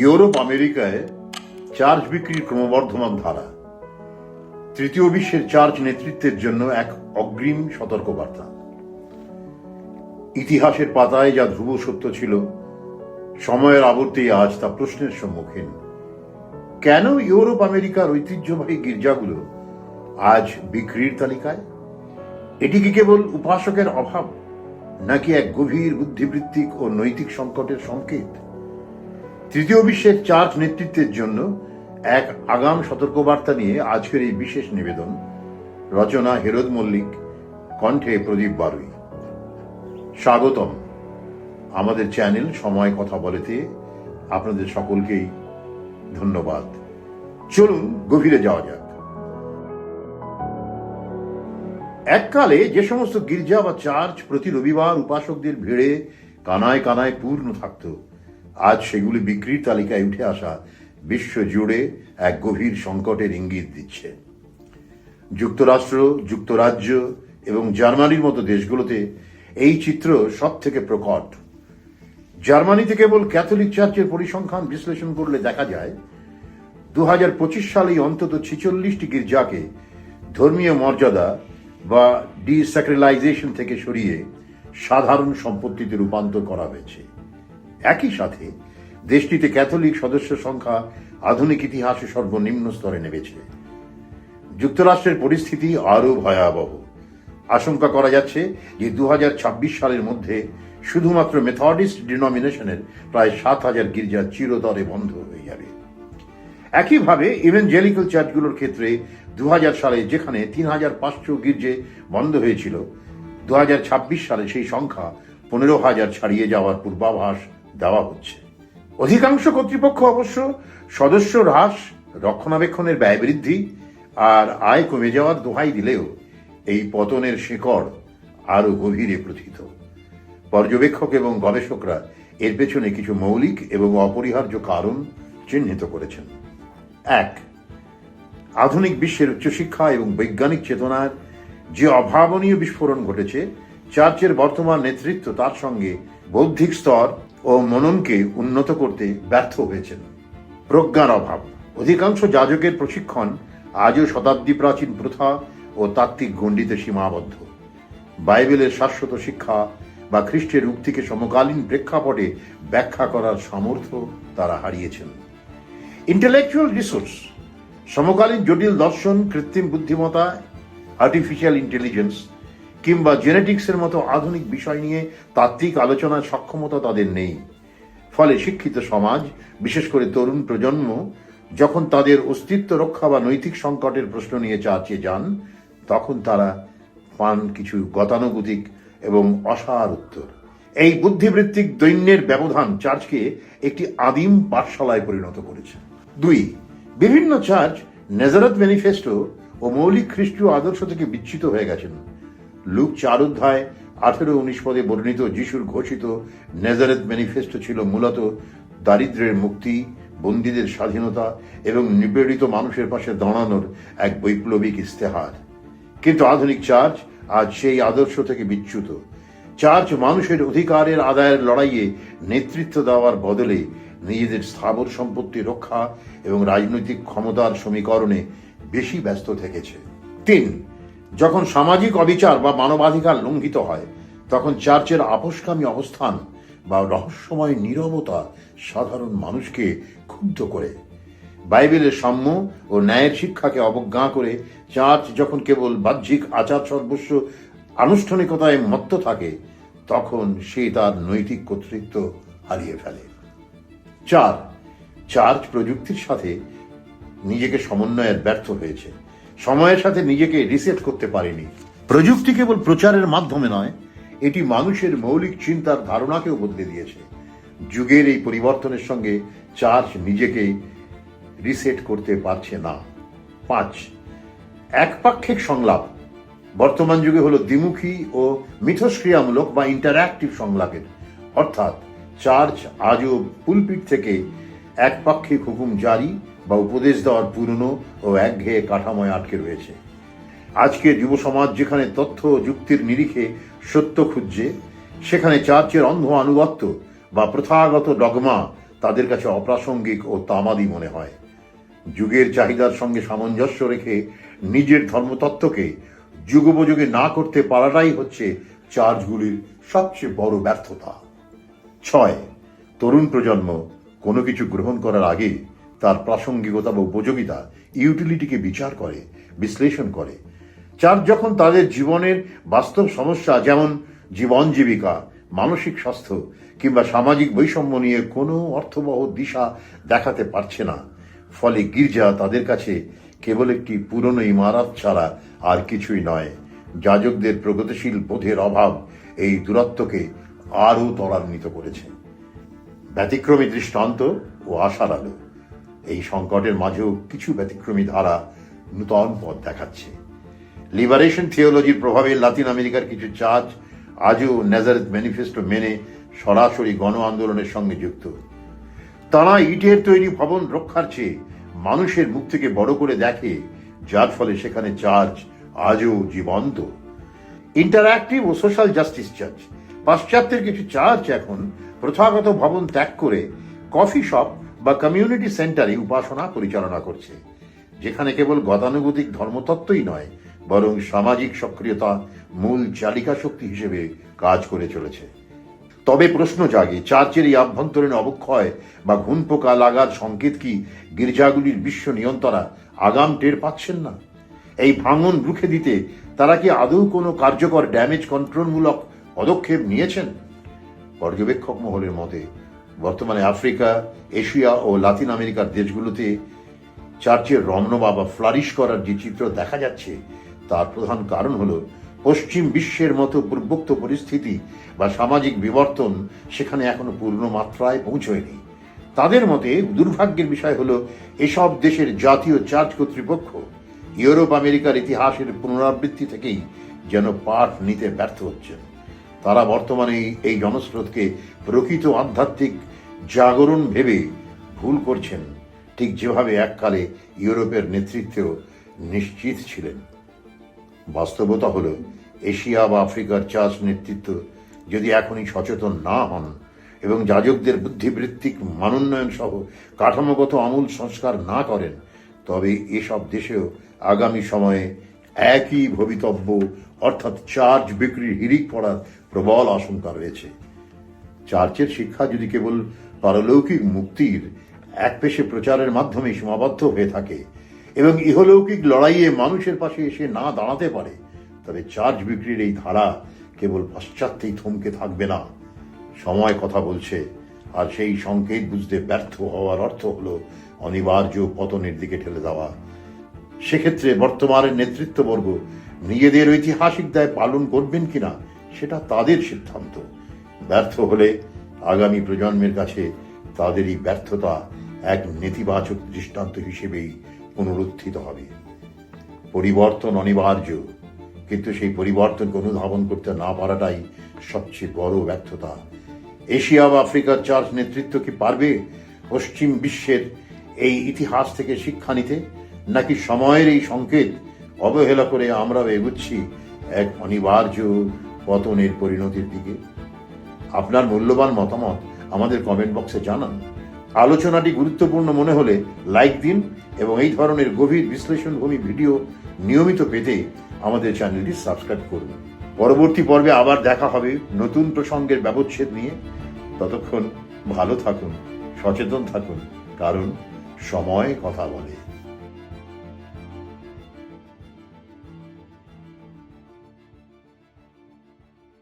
Europe আমেরিকায় church বিক্রির ক্রমবর্ধমান ধারা, তৃতীয় বিশ্বের চার্চ নেতৃত্বের জন্য এক অগ্রিম সতর্কবার্তা। ইতিহাসের পাতায় যা ধ্রুব সত্য ছিল, সময়ের আবর্তেই আজ তা প্রশ্নের সম্মুখীন। কেন ইউরোপ আমেরিকার ঐতিহ্যবাহী গির্জাগুলো আজ বিক্রির তালিকায়? এটি কি কেবল উপাসকের অভাব, নাকি এক গভীর বুদ্ধিবৃত্তিক ও নৈতিক সংকটের সংকেত? তৃতীয় বিশ্বের চার্চ নেতৃত্বের জন্য এক আগাম সতর্কবার্তা নিয়ে আজকের এই বিশেষ নিবেদন। রচনা হেরোদ মল্লিক, কণ্ঠে প্রদীপ বারুই। স্বাগতম আমাদের চ্যানেল সময় কথা বলেতে। আপনাদের সকলকেই ধন্যবাদ। চলুন গভীরে যাওয়া যাক। এককালে যে সমস্ত গির্জা বা চার্চ প্রতি রবিবার উপাসকদের ভিড়ে কানায় কানায় পূর্ণ থাকত, আজ সেগুলি বিক্রির তালিকায় উঠে আসা বিশ্ব জুড়ে এক গভীর সংকটের ইঙ্গিত দিচ্ছে। যুক্তরাষ্ট্র, যুক্তরাজ্য এবং জার্মানির মতো দেশগুলোতে এই চিত্র সব থেকে প্রকট। জার্মানিতে কেবল ক্যাথলিক চার্চের পরিসংখ্যান বিশ্লেষণ করলে দেখা যায় 2025 সালেই অন্তত 46টি গির্জাকে ধর্মীয় মর্যাদা বা ডিস্যাক্রালাইজেশন থেকে সরিয়ে সাধারণ সম্পত্তিতে রূপান্তর করা হয়েছে। একই সাথে দেশটিতে ক্যাথলিক সদস্য সংখ্যা আধুনিক ইতিহাসে সর্বনিম্ন স্তরে নেমেছে। যুক্তরাষ্ট্রের পরিস্থিতি আরও ভয়াবহ। আশঙ্কা করা যাচ্ছে যে 2026 সালের মধ্যে শুধুমাত্র মেথডিস্ট ডিনোমিনেশনের প্রায় 7,000 গির্জা চিরতরে বন্ধ হয়ে যাবে। একইভাবে ইভেঞ্জেলিক্যাল চার্চগুলোর ক্ষেত্রে 2000 সালে যেখানে 3,500 গির্জে বন্ধ হয়েছিল, 2026 সালে সেই সংখ্যা 15,000 ছাড়িয়ে যাওয়ার পূর্বাভাস দেওয়া হচ্ছে। অধিকাংশ কর্তৃপক্ষ অবশ্য সদস্য হ্রাস, রক্ষণাবেক্ষণের ব্যয় বৃদ্ধি আর আয় কমে যাওয়ার দোহাই দিলেও এই পতনের শিকড় আরো গভীরে প্রথিত। পর্যবেক্ষক এবং গবেষকরা এর পেছনে কিছু মৌলিক এবং অপরিহার্য কারণ চিহ্নিত করেছেন। 1. আধুনিক বিশ্বের উচ্চশিক্ষা এবং বৈজ্ঞানিক চেতনার যে অভাবনীয় বিস্ফোরণ ঘটেছে, চার্চের বর্তমান নেতৃত্ব তার সঙ্গে বৌদ্ধিক স্তর ও মননকে উন্নত করতে ব্যর্থ হয়েছেন। প্রজ্ঞার অভাব। অধিকাংশ যাজকের প্রশিক্ষণ আজও শতাব্দী প্রাচীন প্রথা ও তাত্ত্বিক গণ্ডিতে সীমাবদ্ধ। বাইবেলের শাশ্বত শিক্ষা বা খ্রিস্টের উক্তিকে সমকালীন প্রেক্ষাপটে ব্যাখ্যা করার সামর্থ্য তারা হারিয়েছেন। Intellectual resource. সমকালীন জটিল দর্শন, কৃত্রিম বুদ্ধিমত্তা, আর্টিফিশিয়াল ইন্টেলিজেন্স কিংবা জেনেটিক্সের মতো আধুনিক বিষয় নিয়ে তাত্ত্বিক আলোচনার সক্ষমতা তাদের নেই। ফলে শিক্ষিত সমাজ, বিশেষ করে তরুণ প্রজন্ম, যখন তাদের অস্তিত্ব রক্ষা বা নৈতিক সংকটের প্রশ্ন নিয়ে চার্চে যান, তখন তারা পান কিছু গতানুগতিক এবং অসার উত্তর। এই বুদ্ধিবৃত্তিক দৈন্যের ব্যবধান চার্চকে একটি আদিম পাঠশালায় পরিণত করেছে। 2. বিভিন্ন চার্চ নেজারেথ ম্যানিফেস্টো ও মৌলিক খ্রিস্টীয় আদর্শ থেকে বিচ্যুত হয়ে গেছেন। লুক 4 অধ্যায় 18-19 পদে বর্ণিত যিশুর ঘোষিত নেজারেথ ম্যানিফেস্টো ছিল মূলত দারিদ্র্যের মুক্তি, বন্দীদের স্বাধীনতা এবং নিপীড়িত মানুষের পাশে দাঁড়ানোর এক বৈপ্লবিক ইস্তেহার। কিন্তু আধুনিক চার্চ আজ সেই আদর্শ থেকে বিচ্যুত। চার্চ মানুষের অধিকারের আদায়ের লড়াইয়ে নেতৃত্ব দেওয়ার বদলে নিজেদের স্থাবর সম্পত্তি রক্ষা এবং রাজনৈতিক ক্ষমতার সমীকরণে বেশি ব্যস্ত থেকেছে। 3. যখন সামাজিক অবিচার বা মানবাধিকার লঙ্ঘিত হয়, তখন চার্চের আপোষকামী অবস্থান বা রহস্যময় নীরবতা সাধারণ মানুষকে ক্ষুব্ধ করে। বাইবেলের সাম্য ও ন্যায়ের শিক্ষাকে অবজ্ঞা করে চার্চ যখন কেবল বাহ্যিক আচার সর্বস্ব আনুষ্ঠানিকতায় মত্ত থাকে, তখন সে তার নৈতিক কর্তৃত্ব হারিয়ে ফেলে। 4. চার্চ প্রযুক্তির সাথে নিজেকে সমন্বয়ের ব্যর্থ হয়েছে। সময়ের সাথে নিজেকে রিসেট করতে পারেনি। প্রযুক্তি কেবল প্রচারের মাধ্যমে নয়, এটি মানুষের মৌলিক চিন্তার ধারণাকেও বদলে দিয়েছে। যুগের এই পরিবর্তনের সঙ্গে চার্চ নিজেকে রিসেট করতে পারছে না। 5. একপাক্ষিক সংলাপ। বর্তমান যুগে হলো দ্বিমুখী ও মিথস্ক্রিয়ামূলক বা ইন্টারঅ্যাক্টিভ সংলাপের, অর্থাৎ চার্চ আজও পুলপিট থেকে একপাক্ষিক হুকুম জারি বা উপদেশ দেওয়ার পুরনো ও একঘেয়ে কাঠামোয় আটকে রয়েছে। আজকের যুব সমাজ যেখানে তথ্য ও যুক্তির নিরিখে সত্য খুঁজছে, সেখানে চার্চের অন্ধ আনুগত্য বা প্রথাগত ডগমা তাদের কাছে অপ্রাসঙ্গিক ও তামাদি মনে হয়। যুগের চাহিদার সঙ্গে সামঞ্জস্য রেখে নিজের ধর্মতত্ত্বকে যুগোপযোগী না করতে পারাটাই হচ্ছে চার্চগুলির সবচেয়ে বড় ব্যর্থতা। 6, তরুণ প্রজন্ম কোনো কিছু গ্রহণ করার আগে তার প্রাসঙ্গিকতা বা উপযোগিতা, ইউটিলিটিকে বিচার করে, বিশ্লেষণ করে। চার্চ যখন তাদের জীবনের বাস্তব সমস্যা যেমন জীবন জীবিকা, মানসিক স্বাস্থ্য কিংবা সামাজিক বৈষম্য নিয়ে কোনো অর্থবহ দিশা দেখাতে পারছে না, ফলে গির্জা তাদের কাছে কেবল একটি পুরনো ইমারত ছাড়া আর কিছুই নয়। যাজকদের প্রগতিশীল বোধের অভাব এই দূরত্বকে আরও ত্বরান্বিত করেছে। ব্যতিক্রমী দৃষ্টান্ত ও আশার আলো। এই সংকটের মাঝেও কিছু ব্যতিক্রমী ধারা নূতন পথ দেখাচ্ছে। লিবারেশন থিওলজির প্রভাবে লাতিন আমেরিকার কিছু চার্চ আজও ন্যাজারেথ ম্যানিফেস্টো মেনে সরাসরি গণ আন্দোলনের সঙ্গে যুক্ত। তারা ইটের তৈরি ভবন রক্ষার চেয়ে মানুষের মুখ থেকে বড় করে দেখে, যার ফলে সেখানে চার্চ আজও জীবন্ত। ইন্টারঅ্যাক্টিভ ও সোশ্যাল জাস্টিস চার্চ। পাশ্চাত্যের কিছু চার্চ এখন প্রথাগত ভবন ত্যাগ করে কফি শপ বা কমিউনিটি সেন্টারে উপাসনা পরিচালনা করছে, যেখানে কেবল গতানুগতিক ধর্মতত্ত্বই নয়, বরং সামাজিক সক্রিয়তা মূল চালিকা শক্তি হিসেবে কাজ করে চলেছে। তবে প্রশ্ন জাগে, চার্চের এই আভ্যন্তরীণ অবক্ষয় বা ঘুণপোকা লাগার সংকেত কি গির্জাগুলির বিশ্ব নিয়ন্ত্রণা আগাম টের পাচ্ছেন না? এই ভাঙন রুখে দিতে তারা কি আদৌ কোনো কার্যকর ড্যামেজ কন্ট্রোলমূলক পদক্ষেপ নিয়েছেন? পর্যবেক্ষক মহলের মতে বর্তমানে আফ্রিকা, এশিয়া ও লাতিন আমেরিকার দেশগুলোতে চার্চের রমনবা বা ফ্লারিশ করার যে চিত্র দেখা যাচ্ছে, তার প্রধান কারণ হল পশ্চিম বিশ্বের মতো পূর্বোক্ত পরিস্থিতি বা সামাজিক বিবর্তন সেখানে এখনো পূর্ণ মাত্রায় পৌঁছয়নি। তাদের মতে দুর্ভাগ্যের বিষয় হলো এসব দেশের জাতীয় চার্চ কর্তৃপক্ষ ইউরোপ আমেরিকার ইতিহাসের পুনরাবৃত্তি থেকেই যেন পাঠ নিতে ব্যর্থ হচ্ছেন। তারা বর্তমানে এই জনস্রোতকে প্রকৃত আধ্যাত্মিক জাগরণ ভেবে ভুল করছেন, ঠিক যেভাবে এককালে ইউরোপের নেতৃত্বেও নিশ্চিত ছিলেন। বাস্তবতা হলো এশিয়া বা আফ্রিকার চার্চ নেতৃত্ব যদি এখনই সচেতন না হন এবং যাজকদের বুদ্ধিবৃত্তিক মানোন্নয়ন সহ কাঠামোগত আমূল সংস্কার না করেন, তবে এসব দেশেও আগামী সময়ে একই ভবিতব্য, অর্থাৎ চার্চ বিক্রির হিড়িক পড়ার প্রবল আশঙ্কা রয়েছে। চার্চের শিক্ষা যদি কেবল পারলৌকিক মুক্তির একপেশে প্রচারের মাধ্যমে সীমাবদ্ধ হয়ে থাকে এবং ইহলৌকিক লড়াইয়ে মানুষের পাশে এসে না দাঁড়াতে পারে, তবে চার্চ বিক্রির এই ধারা কেবল পাশ্চাত্যেই থমকে থাকবে না। সময় কথা বলছে, আর সেই সংকেত বুঝতে ব্যর্থ হওয়ার অর্থ হলো অনিবার্য পতনের দিকে ঠেলে দেওয়া। সেক্ষেত্রে বর্তমানের নেতৃত্ববর্গ নিজেদের ঐতিহাসিক দায় পালন করবেন কিনা সেটা তাদের সিদ্ধান্ত। ব্যর্থ হলে আগামী প্রজন্মের কাছে তাদের এই ব্যর্থতা এক নেতিবাচক দৃষ্টান্ত হিসেবেই পুনরুত্থিত হবে। পরিবর্তন অনিবার্য, কিন্তু সেই পরিবর্তনকে অনুধাবন করতে না পারাটাই সবচেয়ে বড় ব্যর্থতা। এশিয়া বা আফ্রিকার চার্চ নেতৃত্ব কি পারবে পশ্চিম বিশ্বের এই ইতিহাস থেকে শিক্ষা নিতে, নাকি সময়ের এই সংকেত অবহেলা করে আমরাও এগুচ্ছি এক অনিবার্য পতনের পরিণতির দিকে? আপনার মূল্যবান মতামত আমাদের কমেন্ট বক্সে জানান। আলোচনাটি গুরুত্বপূর্ণ মনে হলে লাইক দিন এবং এই ধরনের গভীর বিশ্লেষণভূমি ভিডিও নিয়মিত পেতে আমাদের চ্যানেলটি সাবস্ক্রাইব করুন। পরবর্তী পর্বে আবার দেখা হবে নতুন প্রসঙ্গের ব্যবচ্ছেদ নিয়ে। ততক্ষণ ভালো থাকুন, সচেতন থাকুন, কারণ সময় কথা বলে।